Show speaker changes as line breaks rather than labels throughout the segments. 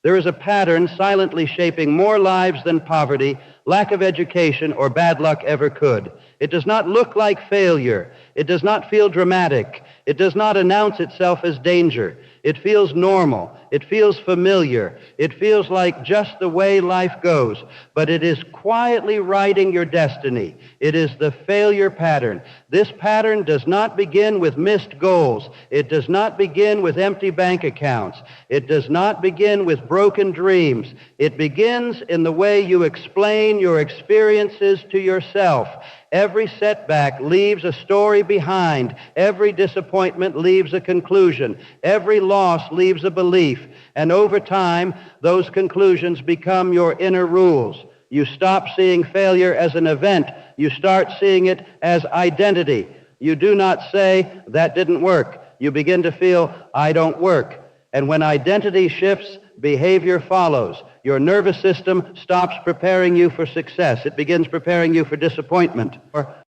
There is a pattern silently shaping more lives than poverty, lack of education, or bad luck ever could. It does not look like failure. It does not feel dramatic. It does not announce itself as danger. It feels normal. It feels familiar. It feels like just the way life goes. But it is quietly writing your destiny. It is the failure pattern. This pattern does not begin with missed goals. It does not begin with empty bank accounts. It does not begin with broken dreams. It begins in the way you explain your experiences to yourself. Every setback leaves a story behind. Every disappointment leaves a conclusion. Every loss leaves a belief. And over time, those conclusions become your inner rules. You stop seeing failure as an event. You start seeing it as identity. You do not say, that didn't work. You begin to feel, I don't work. And when identity shifts, behavior follows. Your nervous system stops preparing you for success. It begins preparing you for disappointment.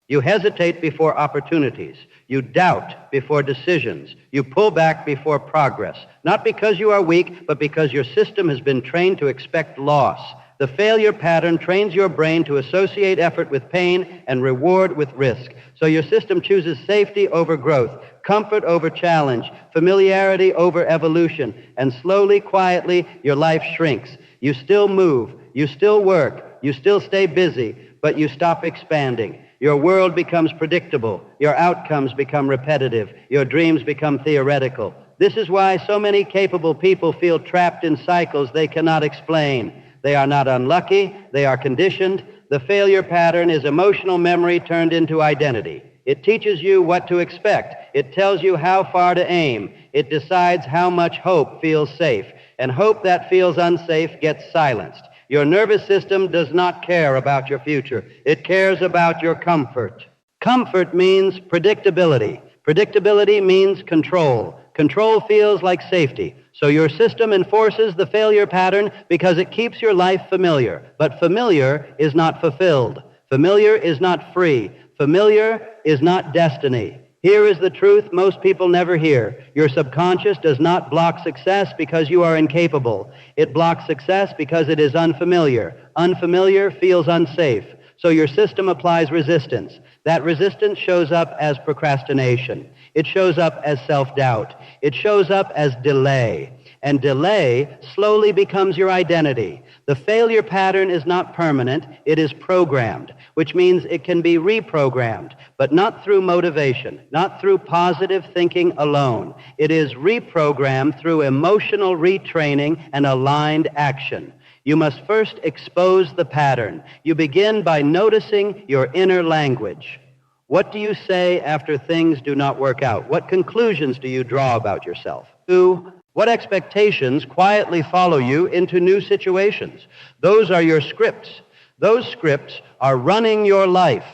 You hesitate before opportunities. You doubt before decisions. You pull back before progress. Not because you are weak, but because your system has been trained to expect loss. The failure pattern trains your brain to associate effort with pain and reward with risk. So your system chooses safety over growth, comfort over challenge, familiarity over evolution, and slowly, quietly, your life shrinks. You still move, you still work, you still stay busy, but you stop expanding. Your world becomes predictable, your outcomes become repetitive, your dreams become theoretical. This is why so many capable people feel trapped in cycles they cannot explain. They are not unlucky, they are conditioned. The failure pattern is emotional memory turned into identity. It teaches you what to expect. It tells you how far to aim. It decides how much hope feels safe. And hope that feels unsafe gets silenced. Your nervous system does not care about your future. It cares about your comfort. Comfort means predictability. Predictability means control. Control feels like safety. So your system enforces the failure pattern because it keeps your life familiar. But familiar is not fulfilled. Familiar is not free. Familiar is not destiny. Here is the truth most people never hear. Your subconscious does not block success because you are incapable. It blocks success because it is unfamiliar. Unfamiliar feels unsafe. So your system applies resistance. That resistance shows up as procrastination. It shows up as self-doubt. It shows up as delay. And delay slowly becomes your identity. The failure pattern is not permanent. It is programmed, which means it can be reprogrammed, but not through motivation, not through positive thinking alone. It is reprogrammed through emotional retraining and aligned action. You must first expose the pattern. You begin by noticing your inner language. What do you say after things do not work out? What conclusions do you draw about yourself? 2, what expectations quietly follow you into new situations? Those are your scripts. Those scripts are running your life.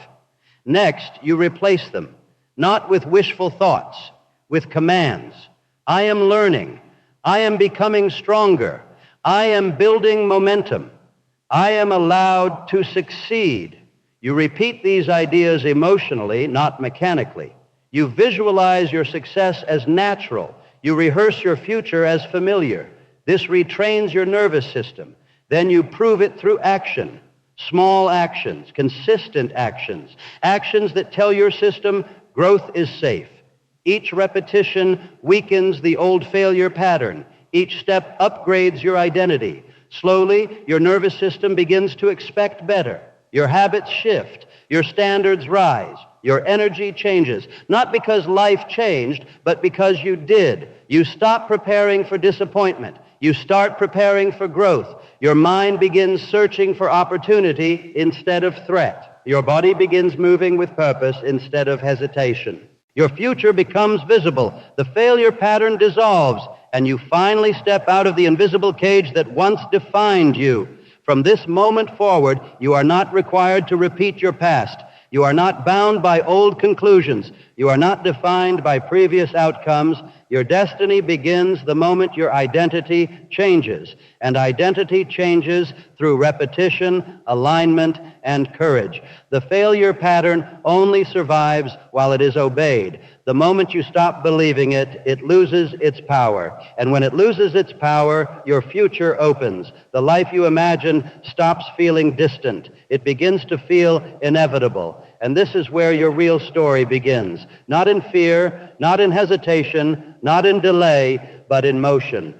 Next, you replace them, not with wishful thoughts, with commands. I am learning. I am becoming stronger. I am building momentum. I am allowed to succeed. You repeat these ideas emotionally, not mechanically. You visualize your success as natural. You rehearse your future as familiar. This retrains your nervous system. Then you prove it through action. Small actions, consistent actions, actions that tell your system growth is safe. Each repetition weakens the old failure pattern. Each step upgrades your identity. Slowly, your nervous system begins to expect better. Your habits shift. Your standards rise. Your energy changes. Not because life changed, but because you did. You stop preparing for disappointment. You start preparing for growth. Your mind begins searching for opportunity instead of threat. Your body begins moving with purpose instead of hesitation. Your future becomes visible. The failure pattern dissolves, and you finally step out of the invisible cage that once defined you. From this moment forward, you are not required to repeat your past. You are not bound by old conclusions. You are not defined by previous outcomes. Your destiny begins the moment your identity changes, and identity changes through repetition, alignment, and courage. The failure pattern only survives while it is obeyed. The moment you stop believing it, it loses its power. And when it loses its power, your future opens. The life you imagine stops feeling distant. It begins to feel inevitable. And this is where your real story begins. Not in fear, not in hesitation, not in delay, but in motion.